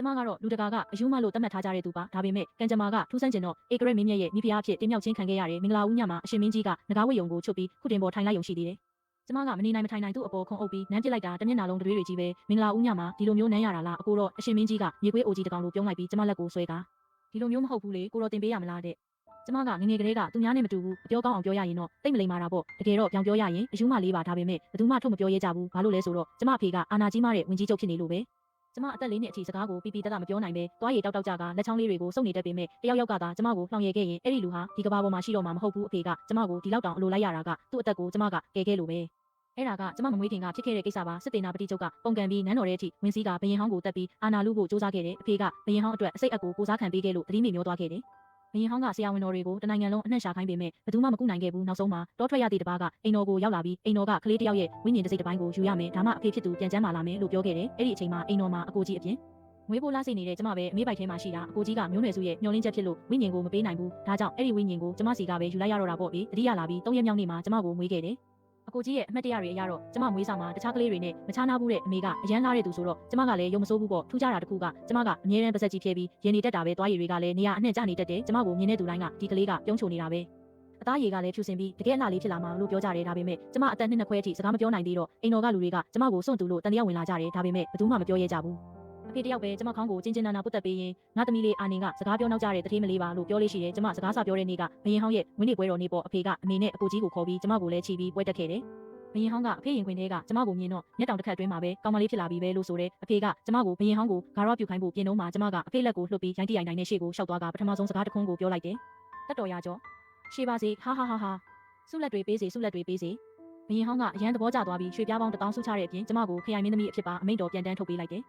ကျမကတော့လူတကာကအယူမလို့တတ်မှတ်ထားကြတဲ့သူပါဒါပေမဲ့ကံကြမ္မာကထူးဆန်းကျင်တော့ဧကရက်မင်းမြတ်ရဲ့မိဖုရားအဖြစ်တင်မြောက်ခြင်းခံခဲ့ရတယ်မင်္ဂလာဦးညမှာအရှင်မင်းကြီးကငကားဝိယုံကိုချုပ်ပြီးခုတင်ပေါ်ထိုင်လိုက်ယုံရှိသေးတယ်ကျမကမနေနိုင်မထိုင်နိုင်သူ့အပေါ်ခုံအုပ်ပြီးနမ်းပစ်လိုက်တာတမျက်နှာလုံးတွေတွေကြီးပဲမင်္ဂလာဦးညမှာဒီလိုမျိုးနမ်းရတာလားအကိုတော့အရှင်မင်းကြီးကမြေခွေးအိုကြီးတကောင်လိုပြုံးလိုက်ပြီးကျမလက်ကိုဆွဲကဒီလိုမျိုးမဟုတ်ဘူးလေကိုတော့တင်ပေးရမလားတဲ့ကျမကငငယ်ကလေးကသူများနဲ့မတူဘူးအပြောကောင်းအောင်ပြောရရင်တော့တိတ်မလိမ္မာတာပေါ့တကယ်တော့ပြောင်ပြောရရင်အယူမလေးပါဒါပေမဲ့ဘယ်သူမှထုတ်မပြောရဲကြဘူးဘာလို့လဲဆိုတော့ကျမအဖေကအာနာကြီးမတဲ့ဝင်ကြီးချုပ်ဖြစ်နေလို့ပဲကျမအသက်4နှစ်အထိစကားကိုပီပီတတ်မပြောနိုင်ပဲတွားရည်တောက်တောက်ကြကလက်ချောင်းလေးတွေကိုစုပ်နေတတ်ပေမဲ့တယောက်ယောက်ကသာကျမကိုလှောင်ရခဲ့ရင်အဲ့ဒီလူဟာဒီကဘာပေါ်မှာရှိတော့မှာမဟုတ်ဘူးအဖေကကျမကိုဒီလောက်တောင်အလိုလိုက်ရတာကသူ့အသက်ကိုကျမကကယ်ခဲ့လို့ပဲအဲ့ဒါကကျမမမွေးခင်ကဖြစ်ခဲ့တဲ့ကိစ္စပါစစ်တေနာပတိချုပ်ကပုံကံပြီးနန်းတော်ထဲအထိဝင်စည်းကဘရင်ဟောင်းကိုတက်ပြီးအာနာလူကိုစူးစမ်းခဲ့တယ်အဖေကဘရင်ဟောင်းအတွက်အစိတ်အက်ကိုကိုစားခံပေးခဲ့လို့တတိမိမျောသွားခဲ့တယ်ဘရင်ဟောင်းကဆရာဝန်တော်တွေကိုတနိုင်ငံလုံးအနှံ့ရှာခိုင်းပေမဲ့ဘယ်သူမှမကူနိုင်ခဲ့ဘူးနောက်ဆုံးမှာတောထွက်ရသည့်တပားကအိမ်တော်ကိုရောက်လာပြီးအိမ်တော်ကကလေးတစ်ယောက်ရဲ့ဝိညာဉ်တစ်စိတ်တစ်ပိုင်းကိုယူရမယ်ဒါမှအဖေဖြစ်သူပြန်ကျန်းမာလာမယ်လို့ပြောခဲ့တယ်အဲ့ဒီအချိန်မှာအိမ်တော်မှာအကိုကြီးအပြင်ငွေပိုးလားစိနေတဲ့ကျမပဲအမေးပိုက်ထဲမှာရှိတာအကိုကြီးကမျိုးနွယ်စုရဲ့မျောလင်းချက်ဖြစ်လို့ဝိညာဉ်ကိုမပေးနိုင်ဘူးဒါကြောင့်အဲ့ဒီဝိညာဉ်ကိုကျမစီကပဲယူလိုက်ရတော့တာပေါ့လေတတိယလာပြီး3ရက်မြောက်နေ့မှာကျမကိုမွေးခဲ့တယ်အကိုကြီးရဲ့အမှတ်တရတွေအရတော့ကျမမွေးဆောင်မှာတခြားကလေးတွေနဲ့မချားနာဘူးတဲ့အမေကအရန်လာတဲ့သူဆိုတော့ကျမကလည်းယုံမစိုးဘူးပေါ့ထူးခြားတာတစ်ခုကကျမကအမြဲတမ်းပါဆက်ကြီးဖြဲပြီးရင်နေတတ်တာပဲတွားရည်တွေကလည်းနေရာအနှံ့ကျနေတတ်တယ်ကျမကိုမြင်တဲ့သူတိုင်းကဒီကလေးကပြုံးချိုနေတာပဲအသားရည်ကလည်းဖြူစင်ပြီးတကယ်အလှလေးဖြစ်လာမှာလို့ပြောကြတယ်ဒါပေမဲ့ကျမအသက်2နှစ်ခွဲအထိစကားမပြောနိုင်သေးတော့အိမ်တော်ကလူတွေကကျမကိုစွန့်တူလို့တန်တရားဝင်လာကြတယ်ဒါပေမဲ့ဘယ်သူမှမပြောရဲကြဘူးအဖေတယောက်ပဲကျမခေါင်းကိုကျဉ်နာပုတ်တက်ပေးရင်ငါသမီးလေးအာနေကစကားပြောနောက်ကြတဲ့တတိမလေးပါလို့ပြောလေးရှိတယ်ကျမစကားစပြောတဲ့နေ့ကဘရင်ဟောင်းရဲ့ဝင်းနေပွဲတော်နေ့ပေါ့အဖေကအမေနဲ့အကိုကြီးကိုခေါ်ပြီးကျမကိုလည်းချီပြီးပွဲတက်ခဲ့တယ်ဘရင်ဟောင်းကအဖေရင်ခွင်ထဲကကျမကိုမြင်တော့မျက်တောင်တစ်ခတ်တွင်းမှာပဲကောင်မလေးဖြစ်လာပြီပဲလို့ဆိုတဲ့အဖေကကျမကိုဘရင်ဟောင်းကိုဂါရပြုခိုင်းဖို့ပြင်တော့မှကျမကအဖေလက်ကိုလှုပ်ပြီးရိုင်းတိရိုင်နိုင်နဲ့ရှေ့ကိုရှောက်သွားကပထမဆုံးစကားတစ်ခွန်းကိုပြောလိုက်တယ်တက်တော်ရကြောရှေ့ပါစေဟာဆုလက်တွေပေးစေဆုလက်တွေပေးစေဘရင်ဟောင်းကအရန်သဘောကျသွားပြီးရွှေပြားပေါင်း1000ဆုချတဲ့အပြင်ကျမကိုခရိုင်မင်းသမီးအဖြစ်ပါအမိန့်တော်ပြန်တန်းထုတ်ပေးလိုက်တယ်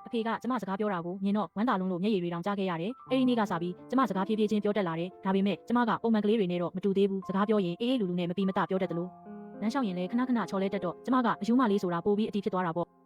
အဖေကကျမစကားပြောတာကိုမြင်တော့ဝမ်းသာလုံးလို့မျက်ရည်တွေတောင်ကျခဲ့ရတယ်။အဲဒီနေ့ကစပြီးကျမစကားဖြည်းဖြည်းချင်းပြောတတ်လာတယ်။ဒါပေမဲ့ကျမကပုံမှန်ကလေးတွေနဲ့တော့မတူသေးဘူး။စကားပြောရင်အေးအေးလူလူနဲ့မပီမတပြောတတ်တယ်လို့လမ်းလျှောက်ရင်လည်းခဏခဏချော်လဲတတ်တော့ကျမကအယူမလေးဆိုတာပိုပြီးအတီးဖြစ်သွားတာပေါ့။